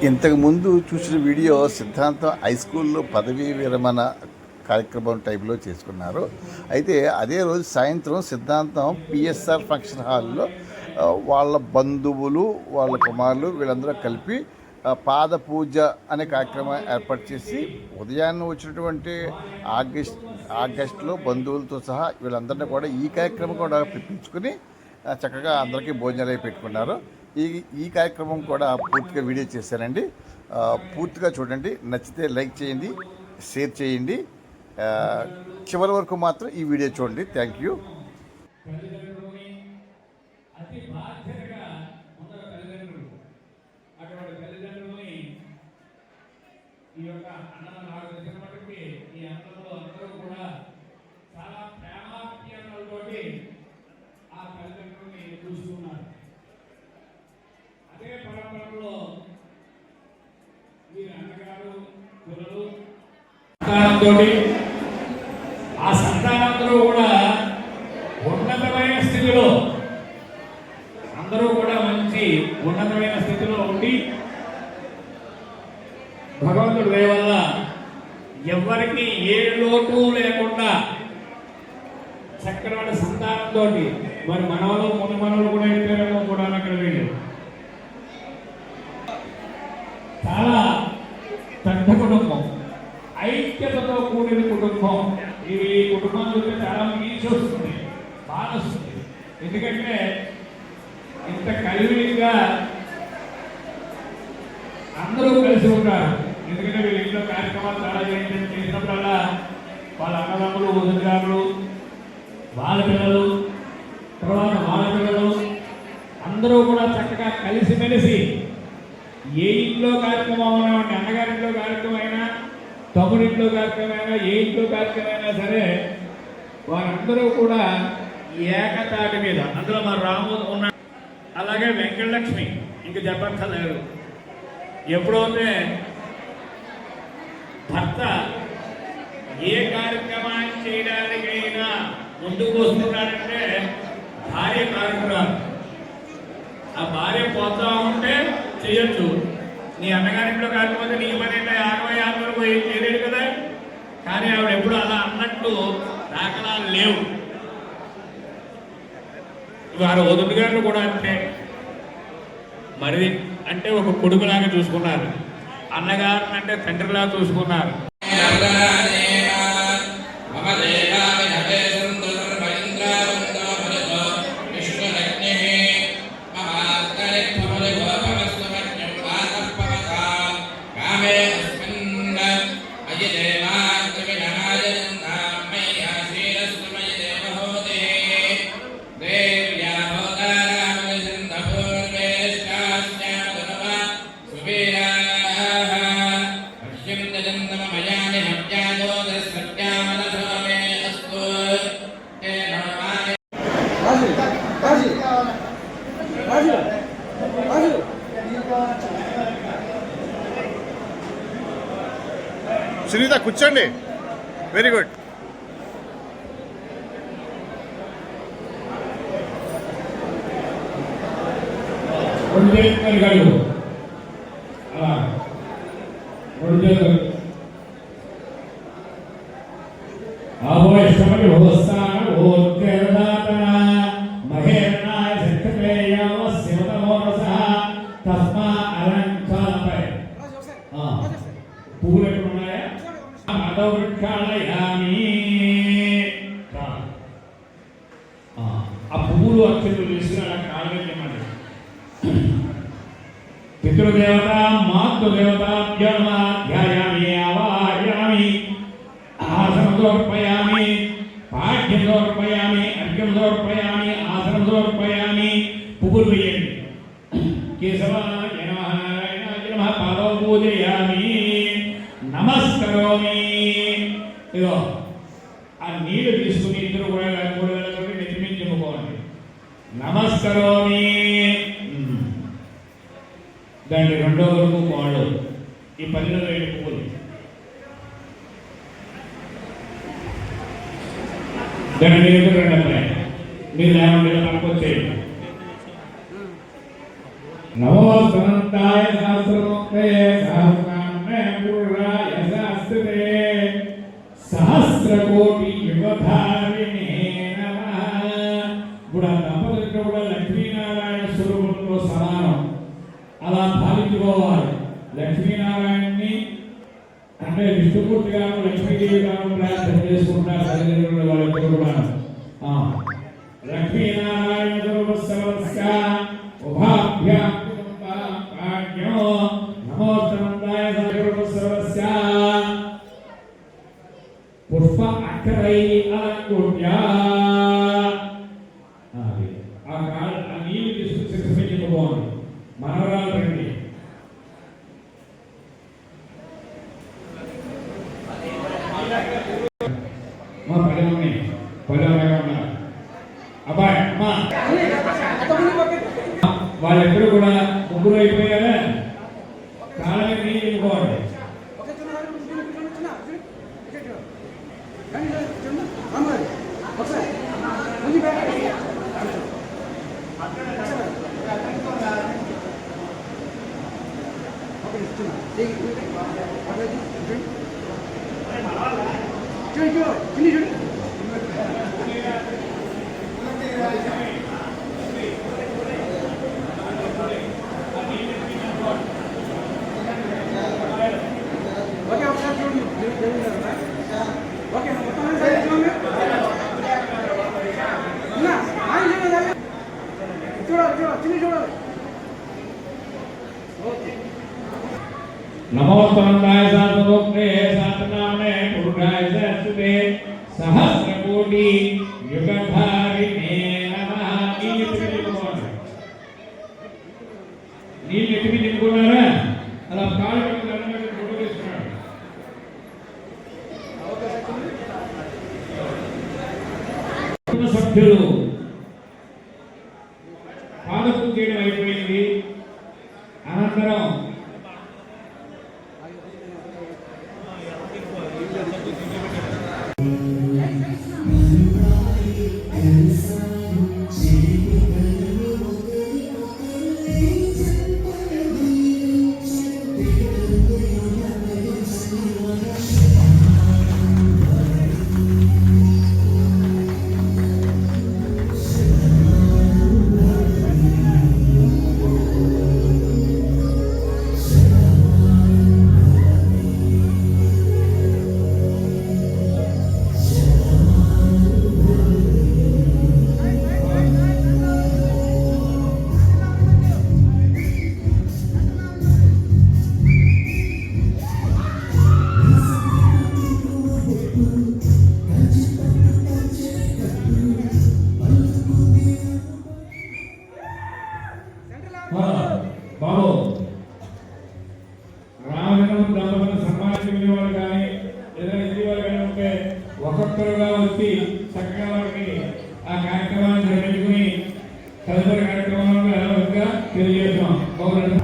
ఇంతకుముందు చూసిన వీడియో సిద్ధాంతం హై స్కూల్లో పదవీ విరమణ కార్యక్రమం టైంలో చేసుకున్నారు. అయితే అదే రోజు సాయంత్రం సిద్ధాంతం పిఎస్ఆర్ ఫంక్షన్ హాల్లో వాళ్ళ బంధువులు, వాళ్ళ కుమారులు వీళ్ళందరూ కలిపి పాద పూజ అనే కార్యక్రమం ఏర్పాటు చేసి ఉదయాన్నే వచ్చినటువంటి ఆగస్టులో బంధువులతో సహా వీళ్ళందరినీ కూడా ఈ కార్యక్రమం కూడా పిలిపించుకుని చక్కగా అందరికీ భోజనాలు అవి పెట్టుకున్నారు. ఈ కార్యక్రమం కూడా పూర్తిగా వీడియో చేశానండి. పూర్తిగా చూడండి, నచ్చితే లైక్ చేయండి, షేర్ చేయండి, చివరి వరకు మాత్రం ఈ వీడియో చూడండి. Thank you. ఈ యొక్క అన్నలు నాకు తెలిసినప్పటికీ ఈ అన్నలు అందరూ కూడా చాలా ప్రేమాప్యాయతలతోటి ఆ తల్లిదండ్రులని చూసుకున్నారు. అదే పరంపరలో వీరి అన్నగారు పిల్లలు సంతానంతో ఆ సంతానందరూ కూడా ఉన్నతమైన స్థితిలో అందరూ కూడా మంచి ఉన్నతమైన స్థితిలో ఉండి భగవంతుడి దయ వల్ల ఎవరికి ఏ లోటు లేకుండా చక్కటి సంతానంతో మరి మనవలు మునిమనులు కూడా ఇద్దరేమో కూడా అక్కడ వీళ్ళు చాలా పెద్ద కుటుంబం, ఐక్యతతో కూడిన కుటుంబం. ఈ కుటుంబం చూస్తే చాలా ఈజీ వస్తుంది, బాగా వస్తుంది. ఎందుకంటే ఇంత కలివిడిగా అందరూ కలిసి ఉంటారు. ఎందుకంటే వీళ్ళ ఇంట్లో కార్యక్రమాలు చాలా చేసినప్పుడల్లా వాళ్ళ అన్నదమ్ములు, వదినగారులు, వాళ్ళ పిల్లలు, తర్వాత వాళ్ళ పిల్లలు అందరూ కూడా చక్కగా కలిసిమెలిసి ఏ ఇంట్లో కార్యక్రమం ఉన్నామంటే అన్నగారింట్లో కార్యక్రమం అయినా, తమ్ముడింట్లో కార్యక్రమం అయినా, ఏ ఇంట్లో కార్యక్రమం అయినా సరే వారందరూ కూడా ఏకతాటి మీద. అందులో మా రాము ఉన్న అలాగే వెంకటలక్ష్మి ఇంక చెప్పక్కర్లేదు. ఎప్పుడైతే భర్త ఏ కార్యక్రమాన్ని చేయడానికైనా ముందుకు వస్తున్నాడంటే భార్య కార్యక్రమాలు. ఆ భార్య పోతా ఉంటే చేయొచ్చు. నీ అన్నగారింట్లో కాకపోతే నీ పని 60 వరకు ఏం చేయలేడు కదా. కానీ ఆవిడ ఎప్పుడు అలా అన్నట్టు దాఖలాలు లేవు. వారు వదులు గారు కూడా అంటే మరి అంటే ఒక కొడుకులాగా చూసుకున్నారు, అన్నగారు అంటే తండ్రిలా చూసుకున్నారు. సునీత కూర్చోండి. Very good. పువ్వులు ఎక్కడ ఉన్నాయా? ఆ పువ్వులు అక్షరులు తీసుకుని అలా కాళ్ళకి పితృదేవత మాతృదేవతాభ్యామి ఆవాహయామి ఆసనం సమర్పయామి పాఠ్యం సమర్పయామి అర్ఘ్యం సమర్పయామి ఆసనం సమర్పయామి. పువ్వులు వేయండి. కేశవాయ నమః నారాయణాయ నమః పాదౌ పూజయామి నమస్కరోమి. ఇదో ఆ నీళ్ళు తీసుకుని ఇద్దరు కూడా నెత్తిమించి చెప్పుకోండి. నమస్కరోమి. దాన్ని రెండో వరకు కోళ్ళు, ఈ 12 పువ్వులు దాన్ని మీరు రెండమ్మాయి మీరు లేకుండా పనుకొచ్చేయండి. నమో సనంతాయ సహస్రమూర్తయే అలా భావించుకోవాలి. లక్ష్మీనారాయణని అంటే విష్ణుమూర్తి గారు లక్ష్మీదేవి గారు ప్రార్థన చేసుకుంటారు తల్లిదండ్రుల వాళ్ళిద్దరు కూడా. లక్ష్మీనారాయణ సర్వస్య ఉభాభ్యాం కాజ్ఞో నమోస్తమంతాయ సర్వస్య పుష్ప అక్షరై అలంకృత్య. ఆ నీళ్ళు తీసుకుని శిక్షణ చెప్పబోండి. మనవరాలు రండి. మా పల్లెమని పల్లెగా ఉన్నారు. అబ్బాయి అమ్మా వాళ్ళెక్కడూ కూడా ముగ్గురు అయిపోయారా? కాళ్ళ నీళ్ళు వెళ్ళిపోండి. నమోస్తమంతాయ శాస్త్రోక్తే శాస్త్రనామనే పురుషాయ శాస్త్రే సహస్రకోటి యుగధారిణే నమః. నీళ్ళు ఎత్తిమి తినుకున్నారా? అలా కాలు పెట్టి దండం ఫోటో తీసుకున్నాడు. సభ్యులు పాదపూజ చేయడం అయిపోయింది. అనంతరం బాబు రామజనం దంపతులను సన్మానించుకునే వాళ్ళు కానీ ఏదైనా ఇంటి వాళ్ళు కానీ ఉంటే ఒక్కొక్కరుగా వచ్చి చక్కగా వారికి ఆ కార్యక్రమాన్ని నిర్వహించుకుని తదుపరి కార్యక్రమాలుగా తెలియజేస్తాం. బాగుంది.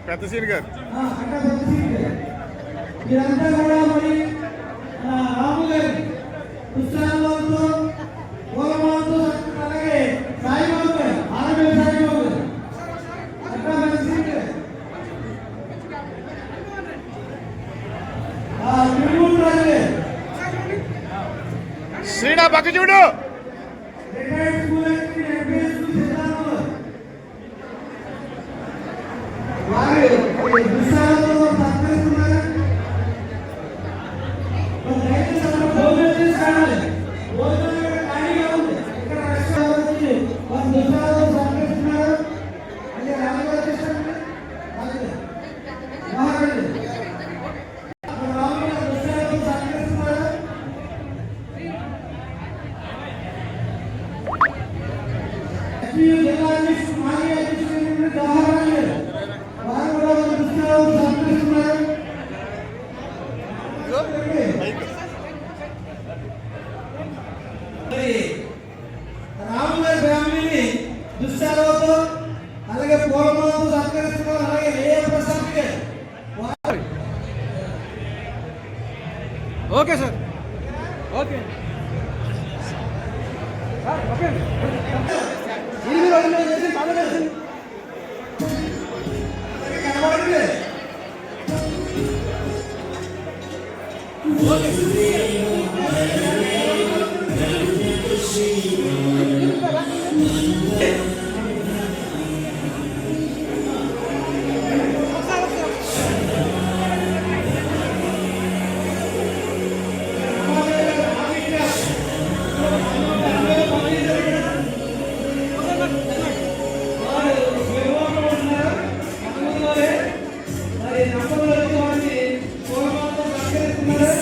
పెద్ద సీన్ గారు మీరంతా కూడా మరి రాము గారి ఉత్సాహంతో పూలమాలతో అలాగే సాయిబాబు గారు ఆరోగ్య సాయిబాబు గారు అట్లా కలిసి తిరుమూరు రాజు శ్రీనా పక్క చూడు. రిటైర్డ్ స్కూల్ వారి ఉత్సాహంతో సత్కరిస్తున్నారు. భోజనం చేసుకోవాలి. భోజనం ఖాళీగా ఉంది. ఇక్కడ రక్షణ వచ్చి వారి ఉత్సాహంతో సత్కరిస్తున్నారు. అంటే రాజు మరి నమ్మకం వారిని పూలమాలతో సత్కరిస్తున్నారు.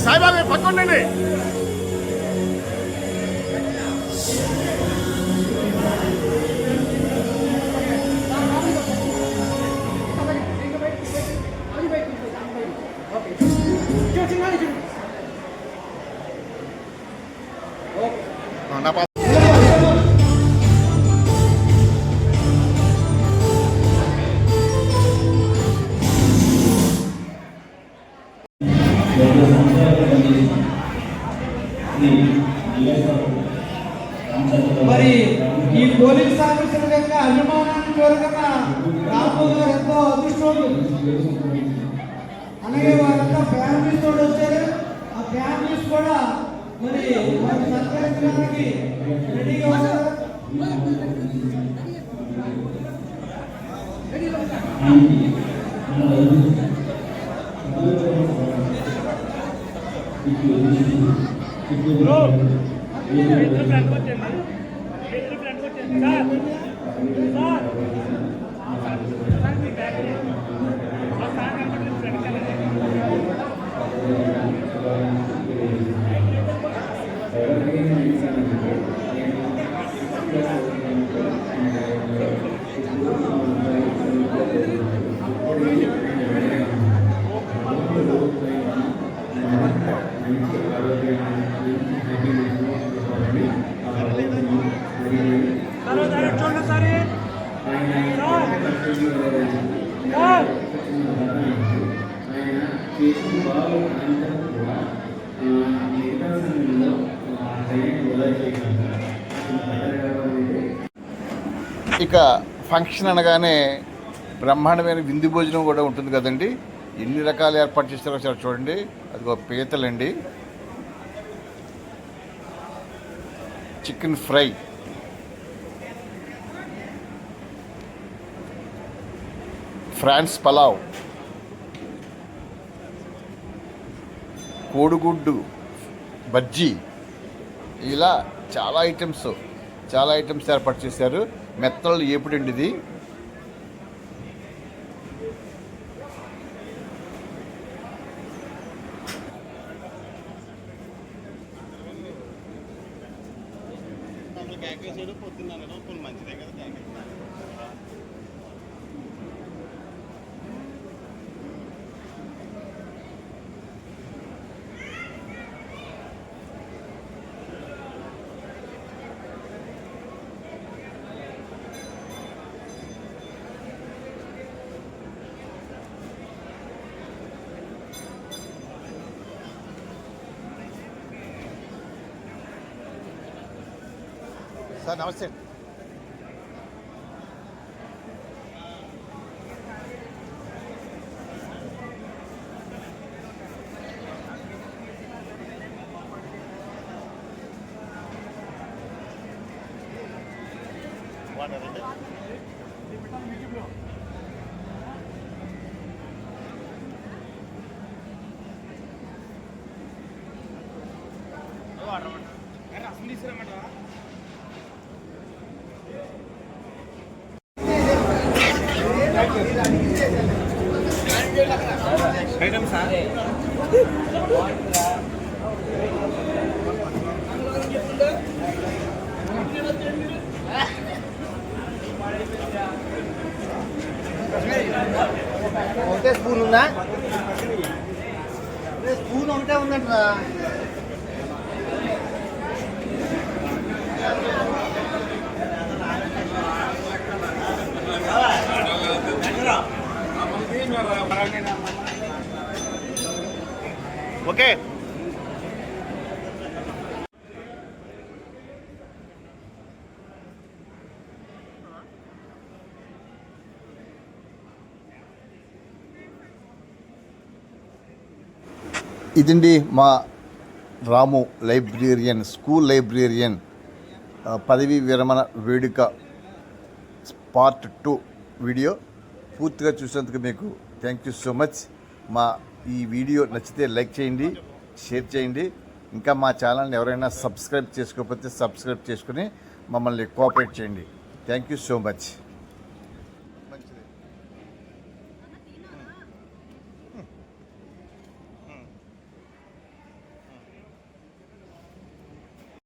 సాయిబాబా పక్కండి. నా పాప మరి ఈ పోలీస్ ఆఫీసర్ యొక్క అభిమానాన్ని కోరుకున్న రాము గారు ఎంతో అదృష్టవంతులు. అలాగే వారంతా ఫ్యామిలీస్ తోటి వచ్చారు. ఆ ఫ్యామిలీస్ కూడా మరి వారిని సత్కరించడానికి రెడీగా ఉన్నారు. ఇక ఫంక్షన్ అనగానే బ్రహ్మాండమైన విందు భోజనం కూడా ఉంటుంది కదండి. ఎన్ని రకాలు ఏర్పాటు చేస్తారో ఒకసారి చూడండి. అదిగో పీతలండి, చికెన్ ఫ్రై, ఫ్రాన్స్ పలావ్, కోడిగుడ్డు బజ్జీ, ఇలా చాలా ఐటమ్స్ ఏర్పాటు చేశారు. మెత్తలు ఏపుడండి ఇది. మంచిదే కదా. సార్ నమస్తే. ఒకటే స్పూన్ ఉందా? స్పూన్ ఒకటే ఉందంట. ఓకే. ఇదండి మా రాము లైబ్రేరియన్, స్కూల్ లైబ్రేరియన్ పదవీ విరమణ వేడుక పార్ట్ 2 వీడియో. పూర్తిగా చూసినందుకు మీకు థ్యాంక్ యూ సో మచ్. మా ఈ వీడియో నచ్చితే లైక్ చేయండి, షేర్ చేయండి. ఇంకా మా ఛానల్ని ఎవరైనా సబ్స్క్రైబ్ చేసుకోకపోతే సబ్స్క్రైబ్ చేసుకుని మమ్మల్ని కోఆపరేట్ చేయండి. Thank you so much.